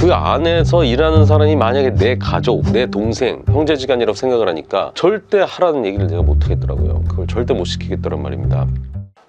그 안에서 일하는 사람이 만약에 내 가족, 내 동생, 형제지간이라고 생각을 하니까 절대 하라는 얘기를 내가 못 하겠더라고요. 그걸 절대 못 시키겠다는 말입니다.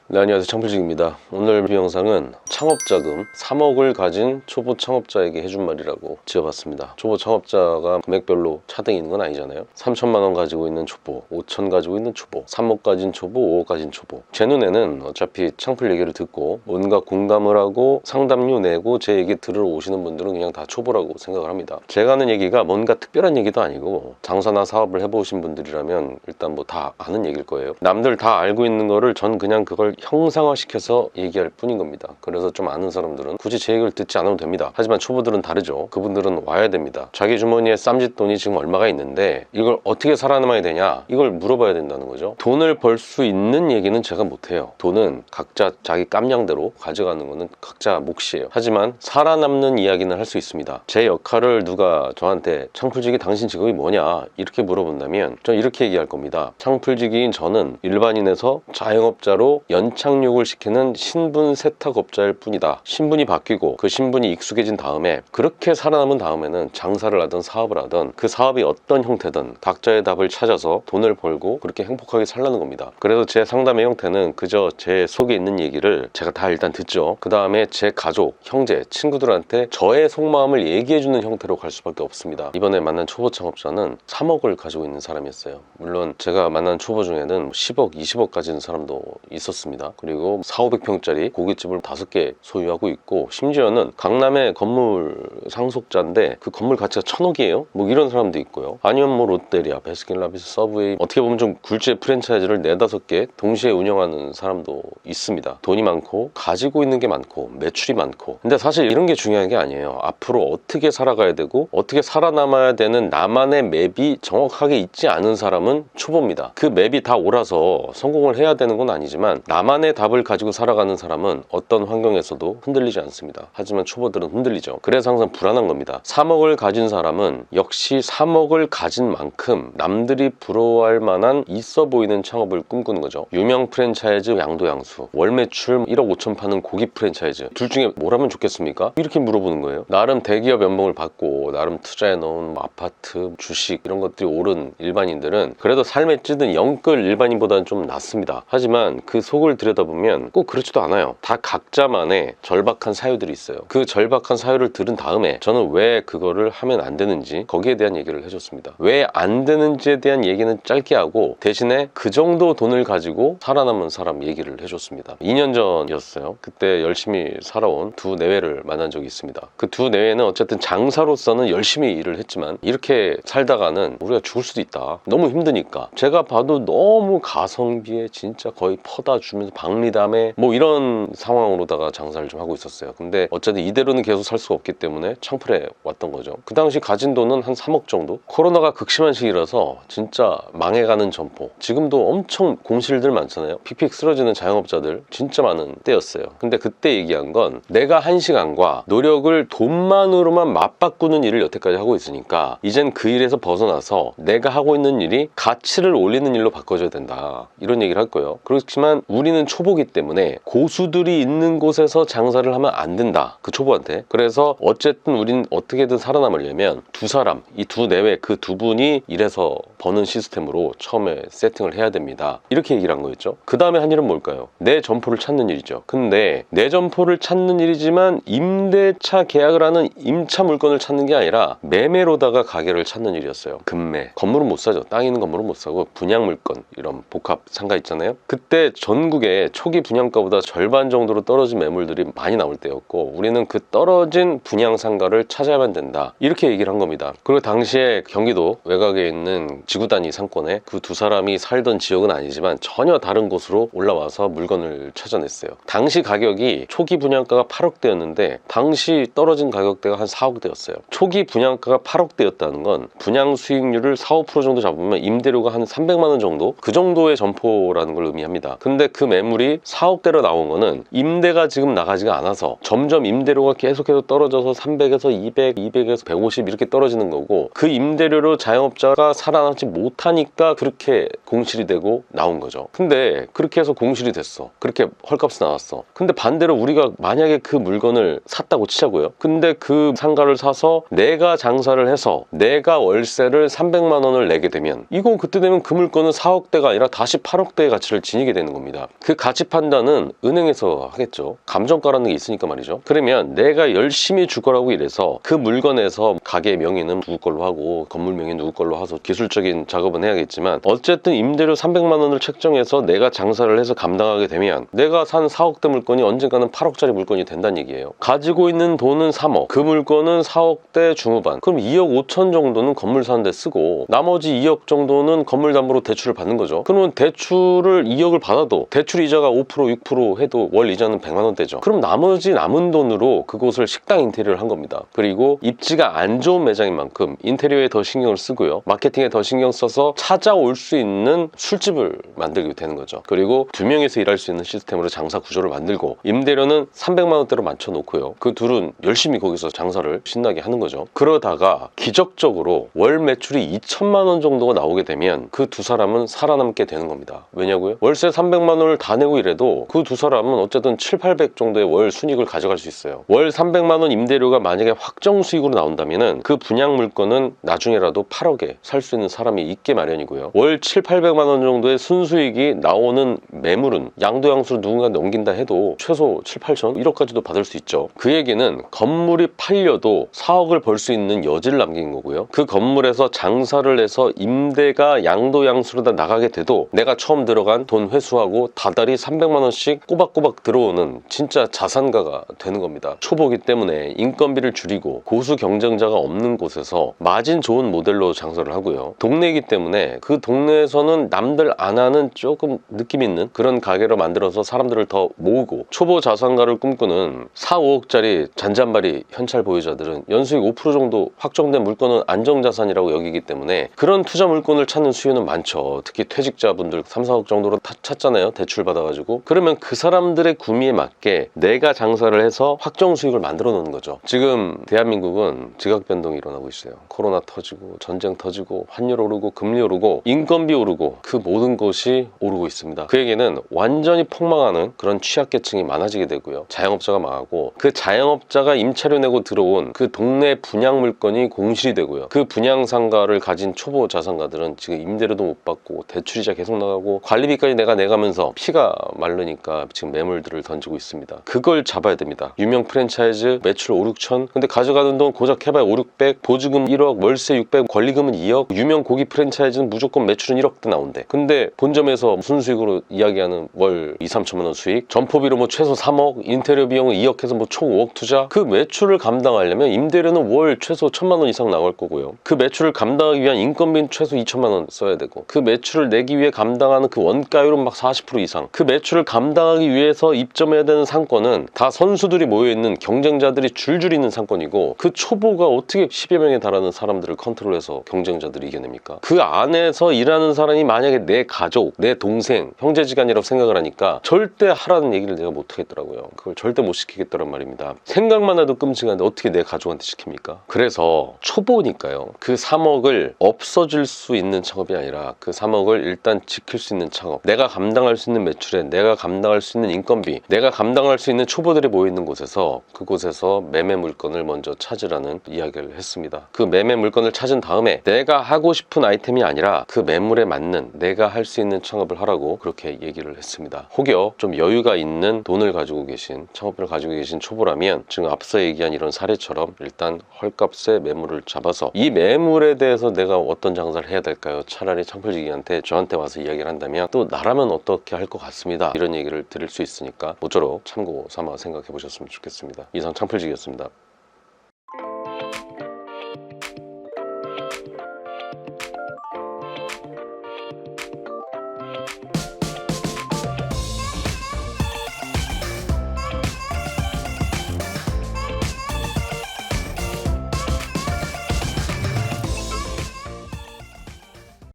네, 안녕하세요. 창필직입니다. 오늘 이 영상은 창업자금 3억을 가진 초보 창업자에게 해준 말이라고 지어봤습니다. 초보 창업자가 금액별로 차등이 있는 건 아니잖아요. 3천만 원 가지고 있는 초보, 5천 가지고 있는 초보, 3억 가진 초보, 5억 가진 초보. 제 눈에는 어차피 창필 얘기를 듣고 온갖 공감을 하고 상담료 내고 제 얘기 들으러 오시는 분들은 그냥 다 초보라고 생각을 합니다. 제가 하는 얘기가 뭔가 특별한 얘기도 아니고 장사나 사업을 해보신 분들이라면 일단 뭐 다 아는 얘기일 거예요. 남들 다 알고 있는 거를 전 그냥 그걸 형상화시켜서 얘기할 뿐인 겁니다. 그래서 좀 아는 사람들은 굳이 제 얘기를 듣지 않아도 됩니다. 하지만 초보들은 다르죠. 그분들은 와야 됩니다. 자기 주머니에 쌈짓돈이 지금 얼마가 있는데 이걸 어떻게 살아남아야 되냐, 이걸 물어봐야 된다는 거죠. 돈을 벌 수 있는 얘기는 제가 못해요. 돈은 각자 자기 깜냥대로 가져가는 거는 각자 몫이에요. 하지만 살아남는 이야기는 할 수 있습니다. 제 역할을 누가 저한테 창풀직이 당신 직업이 뭐냐 이렇게 물어본다면 전 이렇게 얘기할 겁니다. 창풀직인 저는 일반인에서 자영업자로 연착륙을 시키는 신분 세탁업자일 뿐이다. 신분이 바뀌고 그 신분이 익숙해진 다음에 그렇게 살아남은 다음에는 장사를 하든 사업을 하든 그 사업이 어떤 형태든 각자의 답을 찾아서 돈을 벌고 그렇게 행복하게 살라는 겁니다. 그래서 제 상담의 형태는 그저 제 속에 있는 얘기를 제가 다 일단 듣죠. 그 다음에 제 가족, 형제, 친구들한테 저의 속마음을 얘기해주는 형태로 갈 수밖에 없습니다. 이번에 만난 초보 창업자는 3억을 가지고 있는 사람이었어요. 물론 제가 만난 초보 중에는 10억, 20억 가진 사람도 있었습니다. 그리고 4,500평짜리 고깃집을 5개 소유하고 있고 심지어는 강남의 건물 상속자인데 그 건물 가치가 1,000억이에요? 뭐 이런 사람도 있고요. 아니면 뭐 롯데리아, 바스킨라빈스, 서브웨이, 어떻게 보면 좀 굴지의 프랜차이즈를 4-5개 동시에 운영하는 사람도 있습니다. 돈이 많고 가지고 있는 게 많고 매출이 많고. 근데 사실 이런 게 중요한 게 아니에요. 앞으로 어떻게 살아가야 되고 어떻게 살아남아야 되는 나만의 맵이 정확하게 있지 않은 사람은 초보입니다. 그 맵이 다 옳아서 성공을 해야 되는 건 아니지만 나만의 답을 가지고 살아가는 사람은 어떤 환경에서도 흔들리지 않습니다. 하지만 초보들은 흔들리죠. 그래서 항상 불안한 겁니다. 3억을 가진 사람은 역시 3억을 가진 만큼 남들이 부러워할 만한 있어 보이는 창업을 꿈꾸는 거죠. 유명 프랜차이즈 양도양수, 월 매출 1억 5천 파는 고기 프랜차이즈, 둘 중에 뭘 하면 좋겠습니까? 이렇게 물어보는 거예요. 나름 대기업 연봉을 받고 나름 투자해 놓은 뭐 아파트, 주식 이런 것들이 오른 일반인들은 그래도 삶에 찌든 영끌 일반인보다는 좀 낫습니다. 하지만 그 속을 들여다보면 꼭 그렇지도 않아요. 다 각자만의 절박한 사유들이 있어요. 그 절박한 사유를 들은 다음에 저는 왜 그거를 하면 안 되는지 거기에 대한 얘기를 해줬습니다. 왜 안 되는지에 대한 얘기는 짧게 하고 대신에 그 정도 돈을 가지고 살아남은 사람 얘기를 해줬습니다. 2년 전이었어요. 그때 열심히 살아온 두 내외를 만난 적이 있습니다. 그 두 내외는 어쨌든 장사로서는 열심히 일을 했지만 이렇게 살다가는 우리가 죽을 수도 있다. 너무 힘드니까. 제가 봐도 너무 가성비에 진짜 거의 퍼다 주면서 박리담에 뭐 이런 상황으로다가 장사를 좀 하고 있었어요. 근데 어쨌든 이대로는 계속 살 수가 없기 때문에 창풀에 왔던 거죠. 그 당시 가진 돈은 한 3억 정도? 코로나가 극심한 시기라서 진짜 망해가는 점포. 지금도 엄청 공실들 많잖아요. 픽픽 쓰러지는 자영업자들 진짜 많은 때였어요. 근데 그때 얘기한 건 내가 한 시간과 노력을 돈만으로만 맞바꾸는 일을 여태까지 하고 있으니까 이젠 그 일에서 벗어나서 내가 하고 있는 일이 가치를 올리는 일로 바꿔줘야 된다. 이런 얘기를 할 거예요. 그렇지만 우리는 초보기 때문에 고수들이 있는 곳에서 장사를 하면 안 된다. 그 초보한테. 그래서 어쨌든 우린 어떻게든 살아남으려면 두 사람, 이 두 내외 그 두 분이 일해서 버는 시스템으로 처음에 세팅을 해야 됩니다. 이렇게 얘기를 한 거였죠. 그 다음에 한 일은 뭘까요? 내 점포를 찾는 일이죠. 근데 내 점포를 찾는 일이지만 임대차 계약을 하는 임차 물건을 찾는 게 아니라 매매로다가 가게를 찾는 일이었어요. 금매. 건물은 못 사죠. 땅 있는 건물은 못 사고 분양 물건 이런 복합 상가 있잖아요. 그때 전국에 초기 분양가보다 절반 정도로 떨어진 매물들이 많이 나올 때였고 우리는 그 떨어진 분양 상가를 찾아야만 된다. 이렇게 얘기를 한 겁니다. 그리고 당시에 경기도 외곽에 있는 지구 단위 상권에 그 두 사람이 살던 지역은 아니지만 전혀 다른 곳으로 올라와서 물건을 찾아냈어요. 당시 가격이 초기 분양가가 8억대였는데 당시 떨어진 가격대가 한 4억대였어요. 초기 분양가가 8억대였다는 건 분양 수익률을 4, 5% 정도 잡으면 임대료가 한 300만 원 정도? 그 정도의 점포라는 걸 의미합니다. 근데 그 매물이 4억대로 나온 거는 임대가 지금 나가지가 않아서 점점 임대료가 계속해서 떨어져서 300에서 200, 200에서 150 이렇게 떨어지는 거고, 그 임대료로 자영업자가 살아남지 못하니까 그렇게 공실이 되고 나온 거죠. 근데 그렇게 해서 공실이 됐어. 그렇게 헐값이 나왔어. 근데 반대로 우리가 만약에 그 물건을 샀다고 치자고요. 근데 그 상가를 사서 내가 장사를 해서 내가 월세를 300만 원을 내게 되면, 이건 그때 되면 그 물건은 4억대가 아니라 다시 8억대의 가치를 지니게 되는 겁니다. 그 가치 판단은 은행에서 하겠죠. 감정가라는 게 있으니까 말이죠. 그러면 내가 열심히 줄 거라고 이래서 그 물건에서 가게 명의는 누구 걸로 하고 건물 명의는 누구 걸로 해서 기술적인 작업은 해야겠지만, 어쨌든 임대료 300만 원을 책정해서 내가 장사를 해서 감당하게 되면 내가 산 4억대 물건이 언젠가는 8억짜리 물건이 된다는 얘기예요. 가지고 있는 돈은 3억, 그 물건은 4억대 중후반, 그럼 2억 5천 정도는 건물 사는 데 쓰고 나머지 2억 정도는 건물 담보로 대출을 받는 거죠. 그러면 대출을 2억을 받아도 대출 이자가 5%, 6% 해도 월 이자는 100만 원대죠. 그럼 나머지 남은 돈으로 그곳을 식당 인테리어를 한 겁니다. 그리고 입지가 안 좋은 매장인 만큼 인테리어에 더 신경을 쓰고요, 마케팅에 더 신경 써서 찾아올 수 있는 술집을 만들게 되는 거죠. 그리고 2명이서 일할 수 있는 시스템으로 장사 구조를 만들고, 임대료는 300만 원대로 맞춰놓고요, 그 둘은 열심히 거기서 장사를 신나게 하는 거죠. 그러다가 기적적으로 월 매출이 2천만 원 정도가 나오게 되면 그 두 사람은 살아남게 되는 겁니다. 왜냐고요? 월세 300만 원을 다 내고 이래도 그 두 사람은 어쨌든 7, 800 정도의 월 순익을 가져갈 수 있어요. 월 300만 원 임대료가 만약에 확정 수익으로 나온다면은 그 분양 물건은 나중에라도 8억에 살 수 있는 사람이 있게 마련이고요. 월 7, 800만 원 정도의 순수익이 나오는 매물은 양도양수로 누군가 넘긴다 해도 최소 7, 8천, 1억까지도 받을 수 있죠. 그 얘기는 건물이 팔려도 4억을 벌 수 있는 여지를 남긴 거고요. 그 건물에서 장사를 해서 임대가 양도양수로 다 나가게 돼도 내가 처음 들어간 돈 회수하고 다달이 300만 원씩 꼬박꼬박 들어오는 진짜 자산가가 되는 겁니다. 초보기 때문에 인건비를 줄이고 고수 경쟁자가 없는 곳에서 마진 좋은 모델로 장사를 하고요, 동네이기 때문에 그 동네에서는 남들 안 하는 조금 느낌 있는 그런 가게로 만들어서 사람들을 더 모으고, 초보 자산가를 꿈꾸는 4, 5억짜리 잔잔바리 현찰 보유자들은 연수익 5% 정도 확정된 물건은 안정자산이라고 여기기 때문에 그런 투자 물건을 찾는 수요는 많죠. 특히 퇴직자분들 3, 4억 정도로 다 찾잖아요, 대출 받아가지고. 그러면 그 사람들의 구미에 맞게 내가 장사를 해서 확정 수익을 만들어 놓는 거죠. 지금 대한민국은 지각 변동이 일어나고 있어요. 코로나 터지고 전쟁 터지고 환율 오르고 금리 오르고 인건비 오르고 그 모든 것이 오르고 있습니다. 그 얘기는 완전히 폭망하는 그런 취약계층이 많아지게 되고요, 자영업자가 망하고, 그 자영업자가 임차료 내고 들어온 그 동네 분양 물건이 공실이 되고요, 그 분양 상가를 가진 초보 자산가들은 지금 임대료도 못 받고 대출이자 계속 나가고 관리비까지 내가 내가면서 피가 마르니까 지금 매물들을 던지고 있습니다. 그걸 잡아야 됩니다. 유명 프랜차이즈 매출 5, 6천, 근데 가져가는 돈 고작 해봐야 5, 600, 보증금 1억, 월세 600, 권리금은 2억, 유명 고기 프랜차이즈는 무조건 매출은 1억대 나온대. 근데 본점에서 순수익으로 이야기하는 월 2, 3천만 원 수익, 점포비로 뭐 최소 3억, 인테리어 비용은 2억 해서 뭐 총 5억 투자. 그 매출을 감당하려면 임대료는 월 최소 1,000만 원 이상 나올 거고요, 그 매출을 감당하기 위한 인건비는 최소 2천만 원 써야 되고, 그 매출을 내기 위해 감당하는 그 원가율은 막 40% 이상, 그 매출을 감당하기 위해서 입점해야 되는 상권은 다 선수들이 모여있는 경쟁자들이 줄줄 있는 상권이고, 그 초보가 어떻게 10여 명에 달하는 사람들을 컨트롤해서 경쟁자들이 이겨냅니까? 그 안에서 일하는 사람이 만약에 내 가족, 내 동생, 형제지간이라고 생각을 하니까 절대 하라는 얘기를 내가 못 하겠더라고요. 그걸 절대 못 시키겠더란 말입니다. 생각만 해도 끔찍한데 어떻게 내 가족한테 시킵니까? 그래서 초보니까요, 그 3억을 없어질 수 있는 창업이 아니라 그 3억을 일단 지킬 수 있는 창업, 내가 감당할 수 있는 매출에 내가 감당할 수 있는 인건비, 내가 감당할 수 있는 초보들이 모여있는 곳에서, 그곳에서 매매 물건을 먼저 찾으라는 이야기를 했습니다. 그 매매 물건을 찾은 다음에 내가 하고 싶은 아이템이 아니라 그 매물에 맞는 내가 할 수 있는 창업을 하라고 그렇게 얘기를 했습니다. 혹여 좀 여유가 있는 돈을 가지고 계신, 창업비를 가지고 계신 초보라면 지금 앞서 얘기한 이런 사례처럼 일단 헐값에 매물을 잡아서 이 매물에 대해서 내가 어떤 장사를 해야 될까요? 차라리 창필지기한테 저한테 와서 이야기를 한다면 또 나라면 어떻게 할 것 같습니다, 이런 얘기를 드릴 수 있으니까 모쪼록 참고 삼아 생각해 보셨으면 좋겠습니다. 이상 창필지기였습니다.